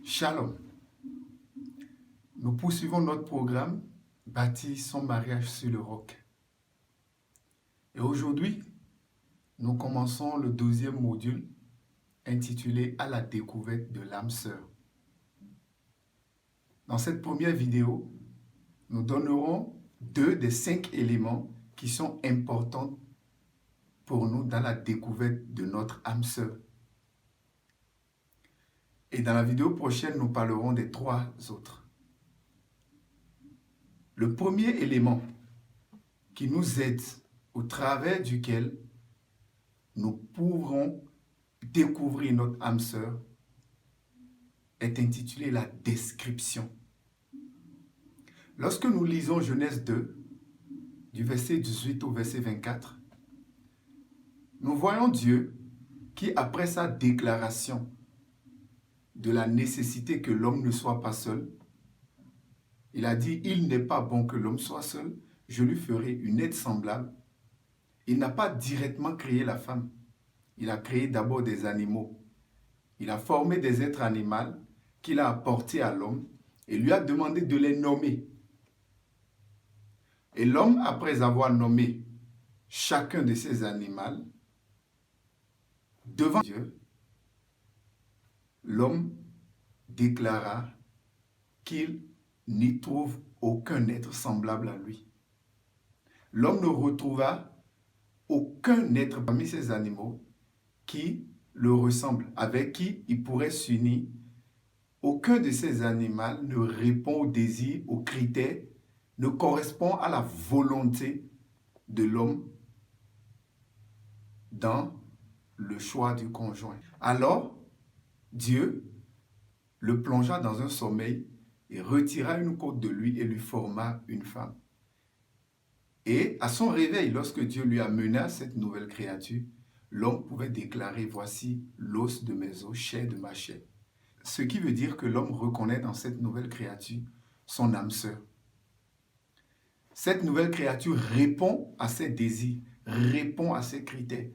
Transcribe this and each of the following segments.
Shalom. Nous poursuivons notre programme Bâtir son mariage sur le roc. Et aujourd'hui, nous commençons le deuxième module intitulé À la découverte de l'âme sœur. Dans cette première vidéo, nous donnerons 2 des 5 éléments qui sont importants pour nous dans la découverte de notre âme sœur. Et dans la vidéo prochaine, nous parlerons des 3 autres. Le premier élément qui nous aide, au travers duquel nous pourrons découvrir notre âme sœur, est intitulé la description. Lorsque nous lisons Genèse 2, du verset 18 au verset 24, nous voyons Dieu qui, après sa déclaration de la nécessité que l'homme ne soit pas seul, il a dit, il n'est pas bon que l'homme soit seul, je lui ferai une aide semblable. Il n'a pas directement créé la femme. Il a créé d'abord des animaux. Il a formé des êtres animaux qu'il a apportés à l'homme et lui a demandé de les nommer. Et l'homme, après avoir nommé chacun de ces animaux, devant Dieu, l'homme déclara qu'il n'y trouve aucun être semblable à lui. L'homme ne retrouva aucun être parmi ces animaux qui le ressemble, avec qui il pourrait s'unir. Aucun de ces animaux ne répond aux désirs, aux critères, ne correspond à la volonté de l'homme dans le choix du conjoint. Alors, Dieu le plongea dans un sommeil et retira une côte de lui et lui forma une femme. Et à son réveil, lorsque Dieu lui amena cette nouvelle créature, l'homme pouvait déclarer, voici l'os de mes os, chair de ma chair. Ce qui veut dire que l'homme reconnaît dans cette nouvelle créature son âme sœur. Cette nouvelle créature répond à ses désirs, répond à ses critères.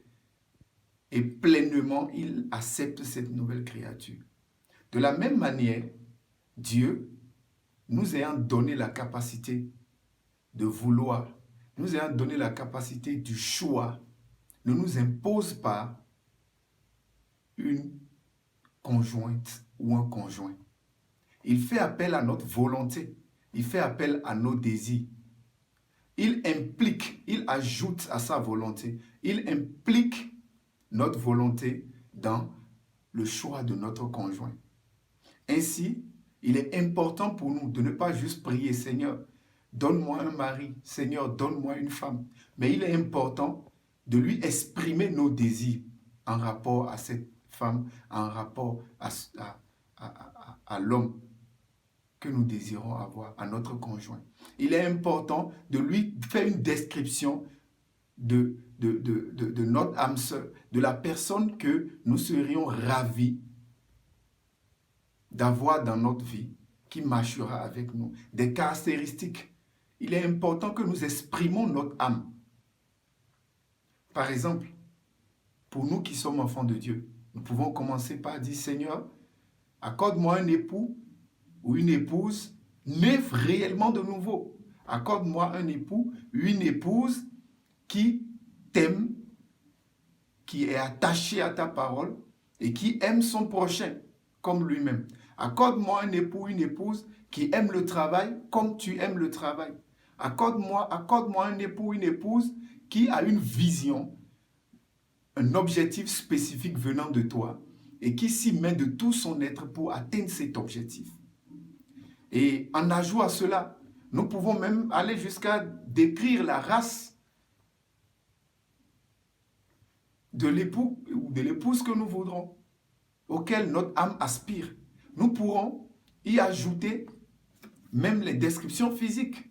Et pleinement, il accepte cette nouvelle créature. De la même manière, Dieu, nous ayant donné la capacité de vouloir, nous ayant donné la capacité du choix, ne nous impose pas une conjointe ou un conjoint. Il fait appel à notre volonté, il fait appel à nos désirs. Il implique, il ajoute à sa volonté, il implique notre volonté dans le choix de notre conjoint. Ainsi, il est important pour nous de ne pas juste prier, Seigneur, donne-moi un mari, Seigneur, donne-moi une femme. Mais il est important de lui exprimer nos désirs en rapport à cette femme, en rapport à l'homme que nous désirons avoir, à notre conjoint. Il est important de lui faire une description de notre âme sœur, de la personne que nous serions ravis d'avoir dans notre vie, qui marchera avec nous, des caractéristiques. Il est important que nous exprimons notre âme. Par exemple, pour nous qui sommes enfants de Dieu, nous pouvons commencer par dire, Seigneur, accorde-moi un époux ou une épouse né réellement de nouveau. Accorde-moi un époux ou une épouse qui t'aime, qui est attaché à ta parole et qui aime son prochain comme lui-même. Accorde-moi un époux, une épouse qui aime le travail comme tu aimes le travail. Accorde-moi un époux, une épouse qui a une vision, un objectif spécifique venant de toi et qui s'y met de tout son être pour atteindre cet objectif. Et en ajout à cela, nous pouvons même aller jusqu'à décrire la race de l'époux ou de l'épouse que nous voudrons, auquel notre âme aspire. Nous pourrons y ajouter même les descriptions physiques.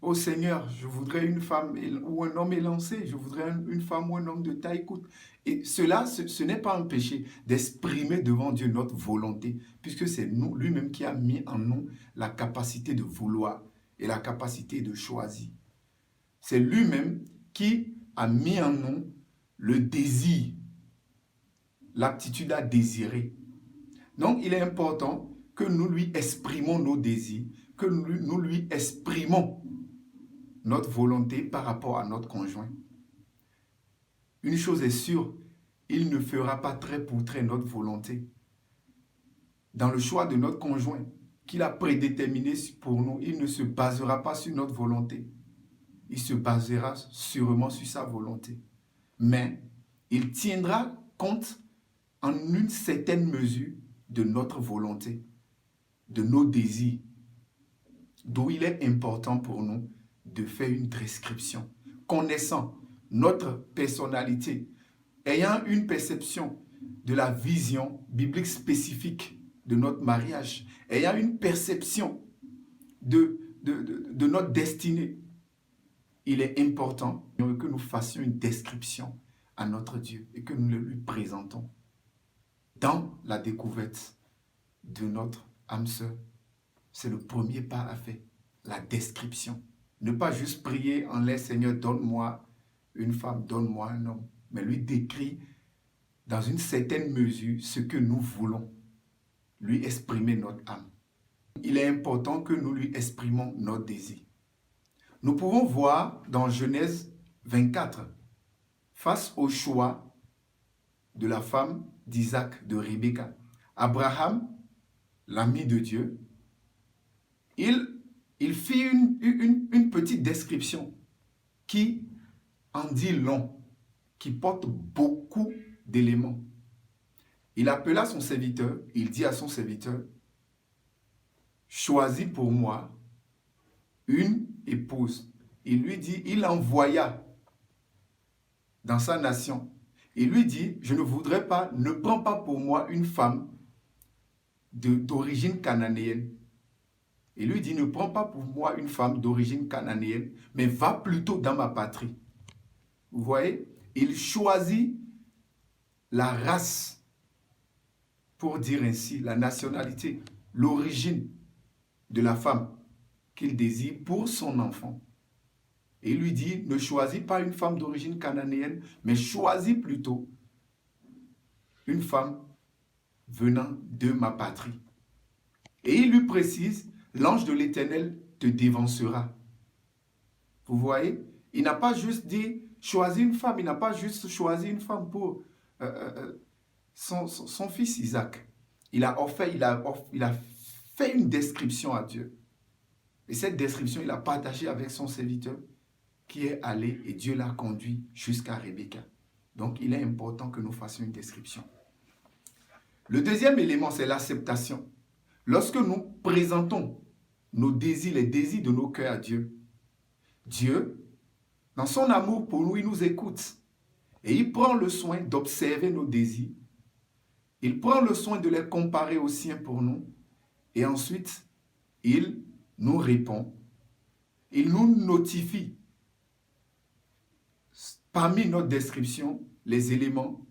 Ô Seigneur, je voudrais une femme ou un homme élancé, je voudrais une femme ou un homme de taille courte. Et cela, ce n'est pas un péché d'exprimer devant Dieu notre volonté, puisque c'est nous, lui-même qui a mis en nous la capacité de vouloir et la capacité de choisir. C'est lui-même qui a mis en nous le désir, l'aptitude à désirer. Donc, il est important que nous lui exprimons nos désirs, que nous lui exprimons notre volonté par rapport à notre conjoint. Une chose est sûre, il ne fera pas trait pour trait notre volonté. Dans le choix de notre conjoint qu'il a prédéterminé pour nous, il ne se basera pas sur notre volonté. Il se basera sûrement sur sa volonté. Mais il tiendra compte en une certaine mesure de notre volonté, de nos désirs, d'où il est important pour nous de faire une description, connaissant notre personnalité, ayant une perception de la vision biblique spécifique de notre mariage, ayant une perception de notre destinée. Il est important que nous fassions une description à notre Dieu et que nous le lui présentons dans la découverte de notre âme sœur. C'est le premier pas à faire, la description. Ne pas juste prier en l'air, Seigneur, donne-moi une femme, donne-moi un homme, mais lui décrire dans une certaine mesure ce que nous voulons, lui exprimer notre âme. Il est important que nous lui exprimons notre désir. Nous pouvons voir dans Genèse 24, face au choix de la femme d'Isaac, de Rebecca, Abraham, l'ami de Dieu, il fit une petite description qui en dit long, qui porte beaucoup d'éléments. Il appela son serviteur, il dit à son serviteur, choisis pour moi une épouse. Il lui dit, il envoya dans sa nation. Il lui dit, je ne voudrais pas, ne prends pas pour moi une femme d'origine cananéenne. Il lui dit, ne prends pas pour moi une femme d'origine cananéenne, mais va plutôt dans ma patrie. Vous voyez, il choisit la race, pour dire ainsi, la nationalité, l'origine de la femme qu'il désire pour son enfant. Et il lui dit, ne choisis pas une femme d'origine cananéenne, mais choisis plutôt une femme venant de ma patrie. Et il lui précise, l'ange de l'Éternel te dévancera. Vous voyez, il n'a pas juste dit, choisis une femme, il n'a pas juste choisi une femme pour son fils Isaac. Il a fait une description à Dieu. Et cette description, il a partagé avec son serviteur qui est allé et Dieu l'a conduit jusqu'à Rebecca. Donc, il est important que nous fassions une description. Le deuxième élément, c'est l'acceptation. Lorsque nous présentons nos désirs, les désirs de nos cœurs à Dieu, Dieu, dans son amour pour nous, il nous écoute. Et il prend le soin d'observer nos désirs. Il prend le soin de les comparer aux siens pour nous. Et ensuite, il nous répond. Il nous notifie parmi notre description les éléments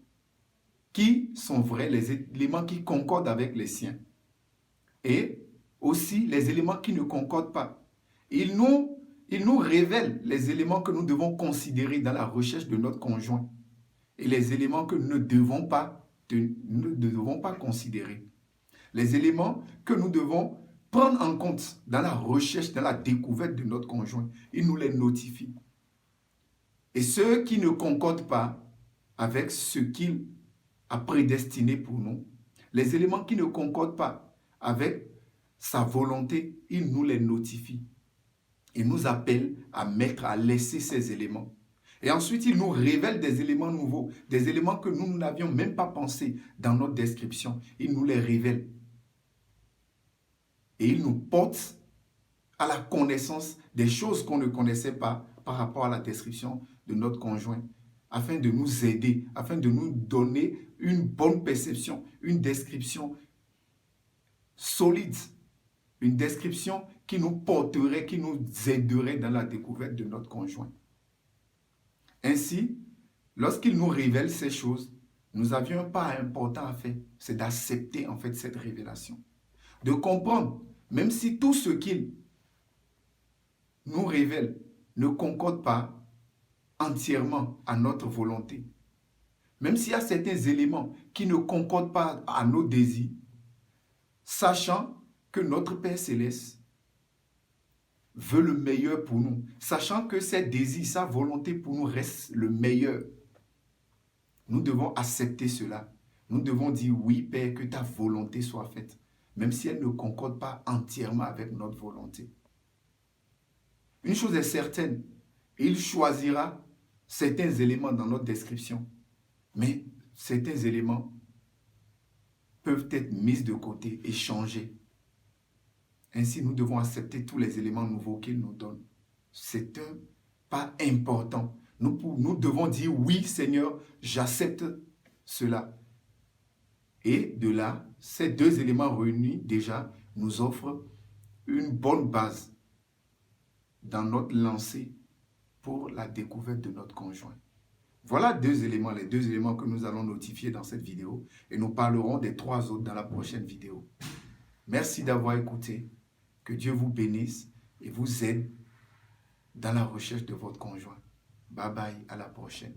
qui sont vrais, les éléments qui concordent avec les siens. Et aussi les éléments qui ne concordent pas. Il nous révèle les éléments que nous devons considérer dans la recherche de notre conjoint et les éléments que nous ne devons pas considérer. Les éléments que nous devons prendre en compte dans la recherche, dans la découverte de notre conjoint. Il nous les notifie. Et ceux qui ne concordent pas avec ce qu'il a prédestiné pour nous, les éléments qui ne concordent pas avec sa volonté, il nous les notifie. Il nous appelle à laisser ces éléments. Et ensuite, il nous révèle des éléments nouveaux, des éléments que nous n'avions même pas pensé dans notre description. Il nous les révèle. Et il nous porte à la connaissance des choses qu'on ne connaissait pas par rapport à la description de notre conjoint, afin de nous aider, afin de nous donner une bonne perception, une description solide, une description qui nous porterait, qui nous aiderait dans la découverte de notre conjoint. Ainsi, lorsqu'il nous révèle ces choses, nous avions un pas important à faire, c'est d'accepter en fait cette révélation. De comprendre, même si tout ce qu'il nous révèle ne concorde pas entièrement à notre volonté, même s'il y a certains éléments qui ne concordent pas à nos désirs, sachant que notre Père Céleste veut le meilleur pour nous, sachant que ses désirs, sa volonté pour nous reste le meilleur. Nous devons accepter cela. Nous devons dire oui, Père, que ta volonté soit faite, même si elle ne concorde pas entièrement avec notre volonté. Une chose est certaine, il choisira certains éléments dans notre description, mais certains éléments peuvent être mis de côté et changés. Ainsi, nous devons accepter tous les éléments nouveaux qu'il nous donne. C'est un pas important. Nous devons dire oui, Seigneur, j'accepte cela. Et de là, ces deux éléments réunis déjà nous offrent une bonne base dans notre lancée pour la découverte de notre conjoint. Voilà deux éléments, les deux éléments que nous allons notifier dans cette vidéo et nous parlerons des trois autres dans la prochaine vidéo. Merci d'avoir écouté. Que Dieu vous bénisse et vous aide dans la recherche de votre conjoint. Bye bye, à la prochaine.